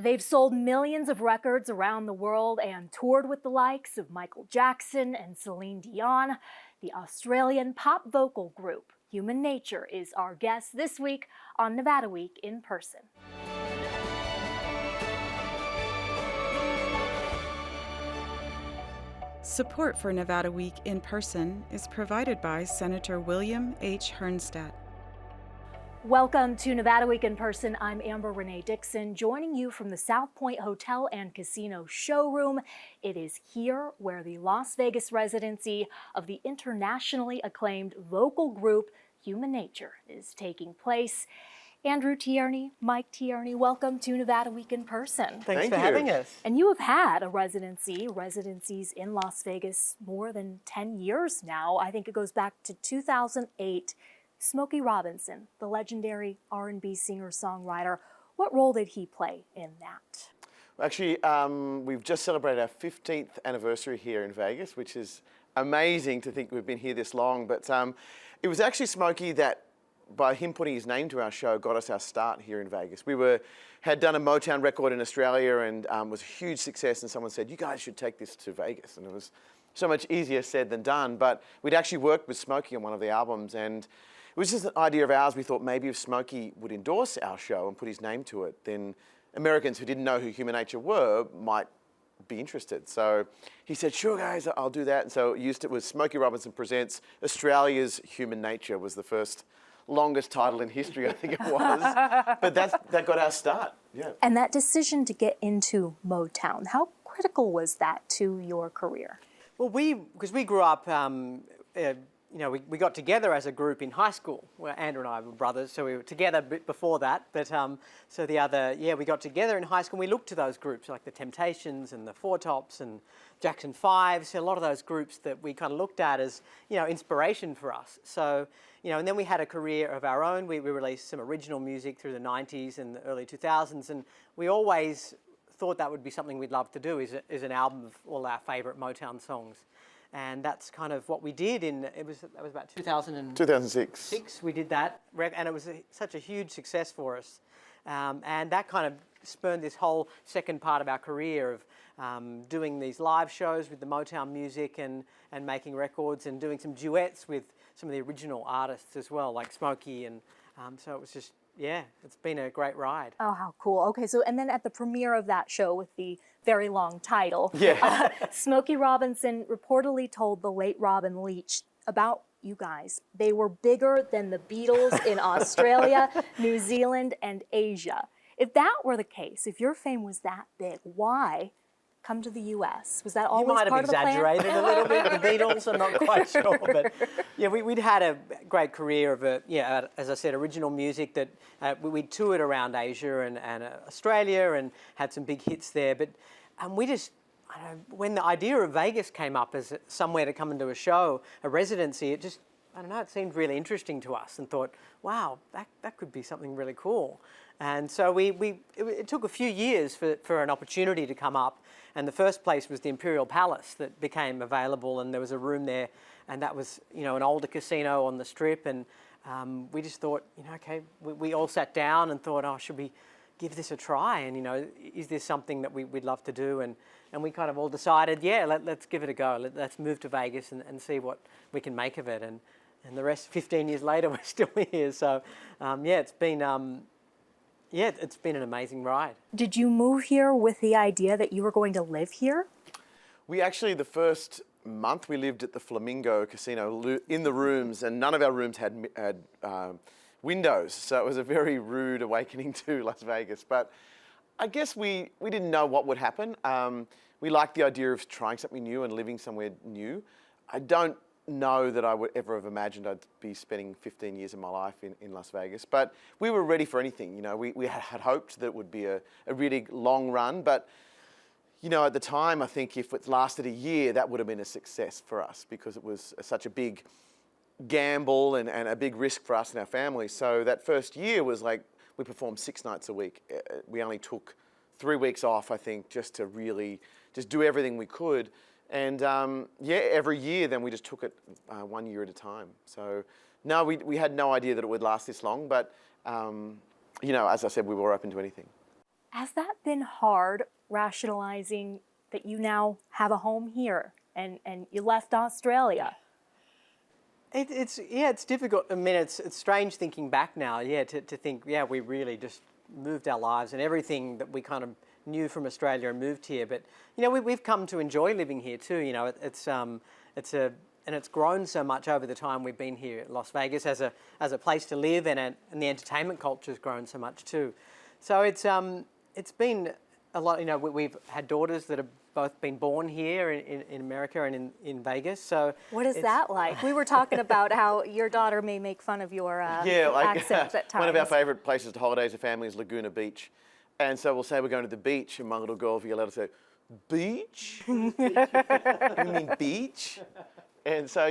They've sold millions of records around the world and toured with the likes of Michael Jackson and Celine Dion. The Australian pop vocal group Human Nature is our guest this week on Nevada Week in Person. Support for Nevada Week in Person is provided by Senator William H. Hernstadt. Welcome to Nevada Week in Person. I'm Amber Renee Dixon, joining you from the South Point Hotel and Casino showroom. It is here where the Las Vegas residency of the internationally acclaimed vocal group Human Nature is taking place. Andrew Tierney, Mike Tierney, welcome to Nevada Week in Person. Thanks for having us. And you have had a residencies in Las Vegas more than 10 years now. I think it goes back to 2008. Smokey Robinson, the legendary R&B singer-songwriter, what role did he play in that? Actually, we've just celebrated our 15th anniversary here in Vegas, which is amazing to think we've been here this long. But it was actually Smokey that, by him putting his name to our show, got us our start here in Vegas. We had done a Motown record in Australia and was a huge success, and someone said, you guys should take this to Vegas. And it was so much easier said than done. But we'd actually worked with Smokey on one of the albums, and it was just an idea of ours. We thought maybe if Smokey would endorse our show and put his name to it, then Americans who didn't know who Human Nature were might be interested. So he said, sure guys, I'll do that. And so it was Smokey Robinson Presents Australia's Human Nature was the first longest title in history, I think it was. But that got our start, yeah. And that decision to get into Motown, how critical was that to your career? Well, because we grew up, we got together as a group in high school. Well, Andrew and I were brothers, so we were together a bit before that. But we got together in high school. And we looked to those groups like the Temptations and the Four Tops and Jackson 5. So a lot of those groups that we kind of looked at as, inspiration for us. So, and then we had a career of our own. We released some original music through the 90s and the early 2000s. And we always thought that would be something we'd love to do, is an album of all our favourite Motown songs. And that's kind of what we did that was about 2006. We did that, and it was such a huge success for us. And that kind of spurned this whole second part of our career of doing these live shows with the Motown music and making records and doing some duets with some of the original artists as well, like Smokey. And so it was just, it's been a great ride. Oh, how cool. Okay, and then at the premiere of that show with the very long title, Smokey Robinson reportedly told the late Robin Leach about you guys. They were bigger than the Beatles in Australia, New Zealand, and Asia. If that were the case, if your fame was that big, why come to the U.S.? Was that always part of the plan? You might have exaggerated a little bit. The Beatles, I'm not quite sure. But we'd had a great career of, as I said, original music that we toured around Asia and Australia and had some big hits there. But we just, when the idea of Vegas came up as somewhere to come and do a show, a residency, it just, it seemed really interesting to us and thought, wow, that could be something really cool. And so it took a few years for an opportunity to come up. And the first place was the Imperial Palace that became available, and there was a room there, and that was, an older casino on the Strip. And we just thought, we all sat down and thought, should we give this a try? And, is this something that we'd love to do? And we kind of all decided, let's give it a go. Let's move to Vegas and see what we can make of it. And the rest, 15 years later, we're still here. So, it's been... it's been an amazing ride. Did you move here with the idea that you were going to live here? We actually, the first month, we lived at the Flamingo Casino in the rooms, and none of our rooms had windows. So it was a very rude awakening to Las Vegas. But I guess we didn't know what would happen. We liked the idea of trying something new and living somewhere new. I don't know that I would ever have imagined I'd be spending 15 years of my life in Las Vegas, but we were ready for anything. We had hoped that it would be a really long run, but at the time, I think if it lasted a year, that would have been a success for us because it was such a big gamble and a big risk for us and our family. So that first year was like we performed 6 nights a week. We only took 3 weeks off, I think, just to really just do everything we could. And every year then we just took it 1 year at a time. So no, we had no idea that it would last this long, but as I said, we were open to anything. Has that been hard, rationalizing that you now have a home here and you left Australia? It's difficult. I mean, it's strange thinking back now. Yeah, to think, yeah, we really just moved our lives and everything that we kind of knew from Australia and moved here. But you know, we've come to enjoy living here too. You know, it's grown so much over the time we've been here at Las Vegas as a place to live, and the entertainment culture has grown so much too. So it's been a lot. You know, we've had daughters that have both been born here in America and in Vegas. So What is that like? We were talking about how your daughter may make fun of your accents at times. One of our favourite places to holiday as a family is Laguna Beach. And so we'll say we're going to the beach, and my little girl will be allowed to say, beach? You mean beach? And so,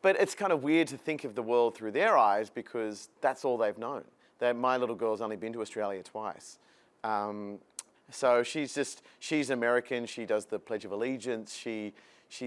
but it's kind of weird to think of the world through their eyes because that's all they've known. My little girl's only been to Australia twice. So she's American, she does the Pledge of Allegiance, she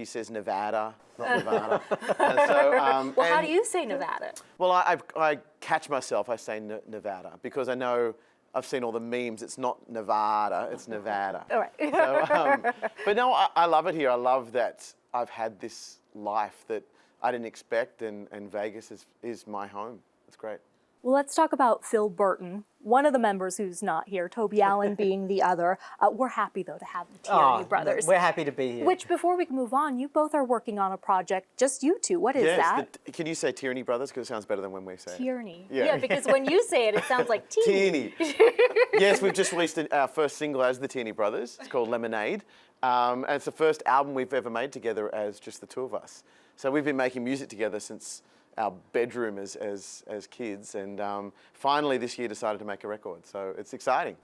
says Nevada, not Nevada. And so, well, how do you say Nevada? Well, I catch myself, I say Nevada, because I know I've seen all the memes, it's not Nevada, it's Nevada. All right. So, but no, I love it here. I love that I've had this life that I didn't expect, and Vegas is my home. It's great. Well, let's talk about Phil Burton, one of the members who's not here, Toby Allen being the other. We're happy, though, to have the Tierney brothers. We're happy to be here. Which, before we can move on, you both are working on a project, just you two. What is that? Can you say Tierney brothers? Because it sounds better than when we say it. Tierney. Yeah. Because when you say it, it sounds like Tierney. Yes, we've just released our first single as the Tierney brothers. It's called Lemonade. And it's the first album we've ever made together as just the two of us. So we've been making music together since our bedroom as kids, and finally this year decided to make a record. So it's exciting.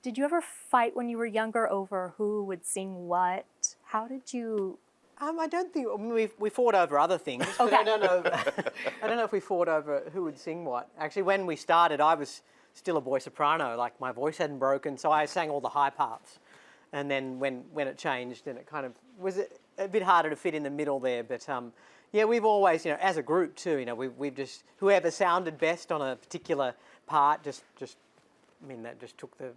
Did you ever fight when you were younger over who would sing what? How did you? I don't think we fought over other things. But Okay. I don't know. I don't know if we fought over who would sing what. Actually, when we started, I was still a boy soprano. Like my voice hadn't broken, so I sang all the high parts. And then when it changed, then it kind of was a bit harder to fit in the middle there. But yeah, we've always, you know, as a group too, you know, we've just, whoever sounded best on a particular part just took the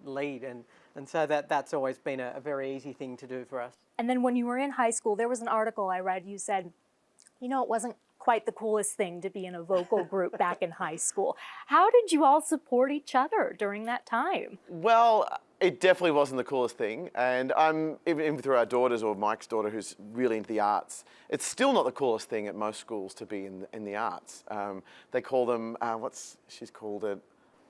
lead, and so that's always been a very easy thing to do for us. And then when you were in high school, there was an article I read, you said, you know, it wasn't quite the coolest thing to be in a vocal group back in high school. How did you all support each other during that time? Well, it definitely wasn't the coolest thing, and even through our daughters, or Mike's daughter, who's really into the arts, it's still not the coolest thing at most schools to be in the arts. They call them, she's called it?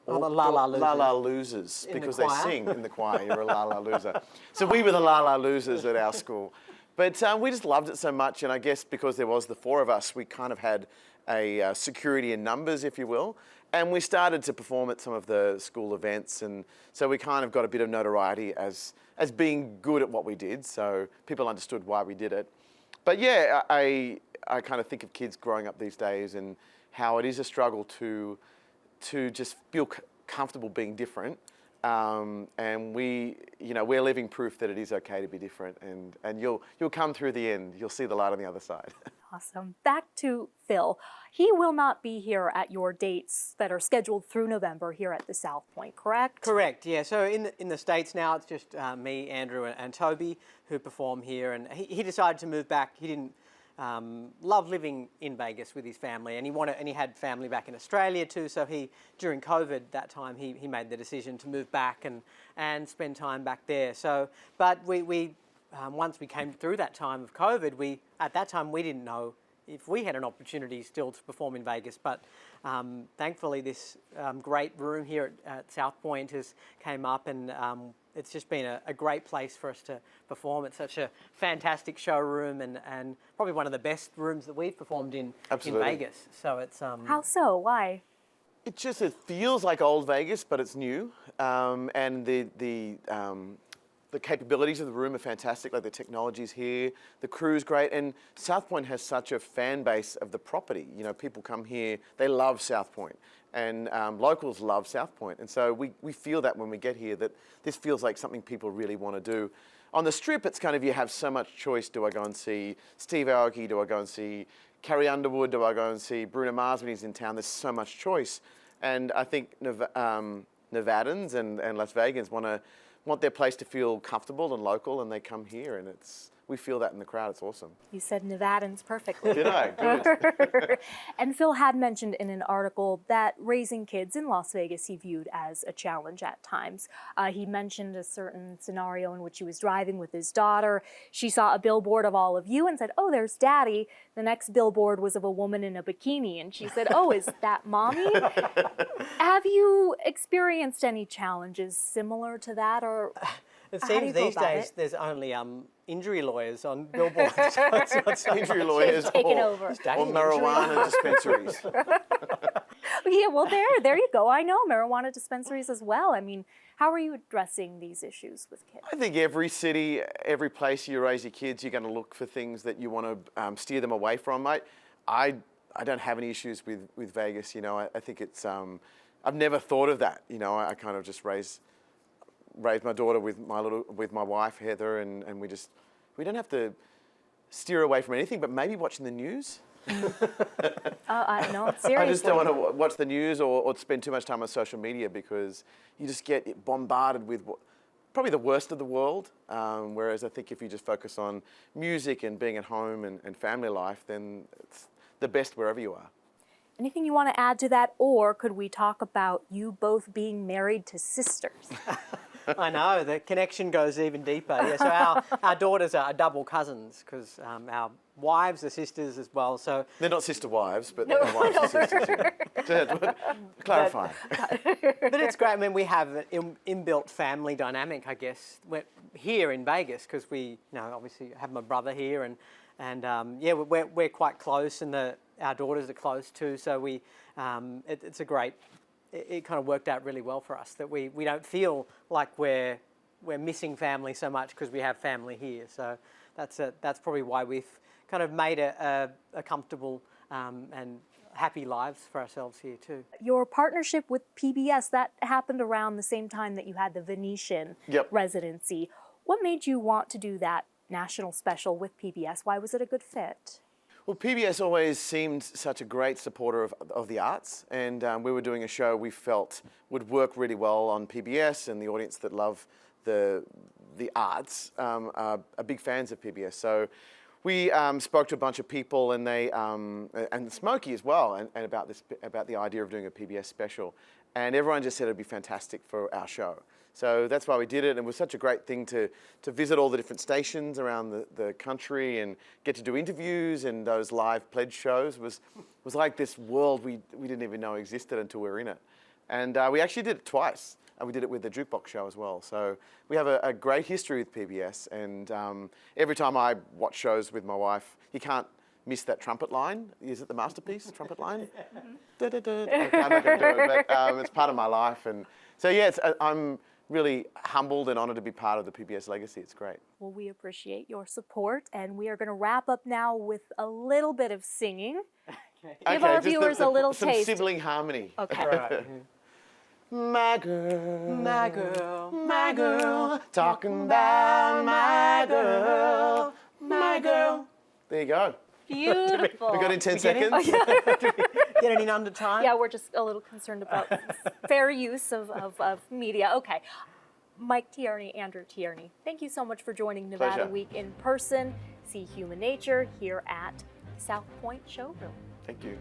Oh, the la la losers. La la losers, because they choir? sing in the choir. You're a la la loser. So we were the la la losers at our school. But we just loved it so much, and I guess because there was the four of us, we kind of had a security in numbers, if you will. And we started to perform at some of the school events, and so we kind of got a bit of notoriety as being good at what we did, so people understood why we did it. But yeah, I kind of think of kids growing up these days and how it is a struggle to just feel comfortable being different. And we're living proof that it is okay to be different, and you'll come through the end. You'll see the light on the other side. Awesome. Back to Phil. He will not be here at your dates that are scheduled through November here at the South Point, correct? Correct, yeah. So in the States now, it's just me, Andrew, and Toby who perform here. And he decided to move back. He didn't love living in Vegas with his family, and he had family back in Australia too. So during COVID that time, he made the decision to move back and spend time back there. So, but we once we came through that time of COVID, at that time we didn't know if we had an opportunity still to perform in Vegas, but thankfully this great room here at South Point came up, and it's just been a great place for us to perform. It's such a fantastic showroom, and probably one of the best rooms that we've performed in Vegas. So it's How so? Why? It feels like old Vegas, but it's new, and the capabilities of the room are fantastic. Like the technology's here, the crew's great, and South Point has such a fan base of the property. You know, people come here, they love South Point, and locals love South Point, and so we feel that when we get here, that this feels like something people really want to do. On the Strip, it's kind of, you have so much choice. Do I go and see Steve Aoki? Do I go and see Carrie Underwood? Do I go and see Bruno Mars when he's in town? There's so much choice, and I think Nevadans and Las Vegans want their place to feel comfortable and local, and they come here, and we feel that in the crowd. It's awesome. You said Nevadans perfectly. Did I? Good. And Phil had mentioned in an article that raising kids in Las Vegas he viewed as a challenge at times. He mentioned a certain scenario in which he was driving with his daughter. She saw a billboard of all of you and said, "Oh, there's Daddy." The next billboard was of a woman in a bikini, and she said, "Oh, is that Mommy?" Have you experienced any challenges similar to that, or It how do you seems go these about days it? there's only injury lawyers on billboards. Injury lawyers taken or over. or marijuana dispensaries. Yeah, well, there you go. I know marijuana dispensaries as well. I mean, how are you addressing these issues with kids? I think every city, every place you raise your kids, you're going to look for things that you want to steer them away from, mate. I don't have any issues with Vegas. You know, I think it's I've never thought of that. You know, I kind of just raised my daughter with my wife Heather, and we don't have to steer away from anything, but maybe watching the news. No, seriously. I just don't want to watch the news or spend too much time on social media, because you just get bombarded with probably the worst of the world. Whereas I think if you just focus on music and being at home and family life, then it's the best wherever you are. Anything you want to add to that, or could we talk about you both being married to sisters? I know, the connection goes even deeper. Yeah, so our daughters are double cousins, because our wives are sisters as well. So They're not sister wives, but they're wives and sisters. Yeah. Clarify. but it's great. I mean, we have an inbuilt family dynamic, I guess, here in Vegas, because we, obviously have my brother here, and yeah, we're quite close, and our daughters are close too. So it's a great. It kind of worked out really well for us that we don't feel like we're missing family so much, because we have family here. So that's probably why we've kind of made a comfortable and happy lives for ourselves here too. Your partnership with PBS, that happened around the same time that you had the Venetian residency. What made you want to do that national special with PBS? Why was it a good fit? Well, PBS always seemed such a great supporter of the arts, and we were doing a show we felt would work really well on PBS, and the audience that love the arts are big fans of PBS. So we spoke to a bunch of people, and they and Smokey as well, and about the idea of doing a PBS special, and everyone just said it'd be fantastic for our show. So that's why we did it, and it was such a great thing to visit all the different stations around the country and get to do interviews, and those live pledge shows was like this world we didn't even know existed until we were in it. And we actually did it twice. We did it with the Jukebox show as well. So we have a great history with PBS, and every time I watch shows with my wife, you can't miss that trumpet line. Is it the masterpiece, trumpet line? Da, da, da. Okay, I'm not going to do it, but it's part of my life. And so yeah, I'm really humbled and honoured to be part of the PBS legacy. It's great. Well, we appreciate your support, and we are going to wrap up now with a little bit of singing. Give our just viewers a little some taste. sibling harmony. Okay. Right. My girl, My girl, my girl, talking about my girl, my girl. There you go. Beautiful. We got in 10 get it? seconds. Get it in under time? Yeah, we're just a little concerned about fair use of media. Okay. Mike Tierney, Andrew Tierney, thank you so much for joining Nevada Pleasure. Week in person. See Human Nature here at South Point Showroom. Thank you.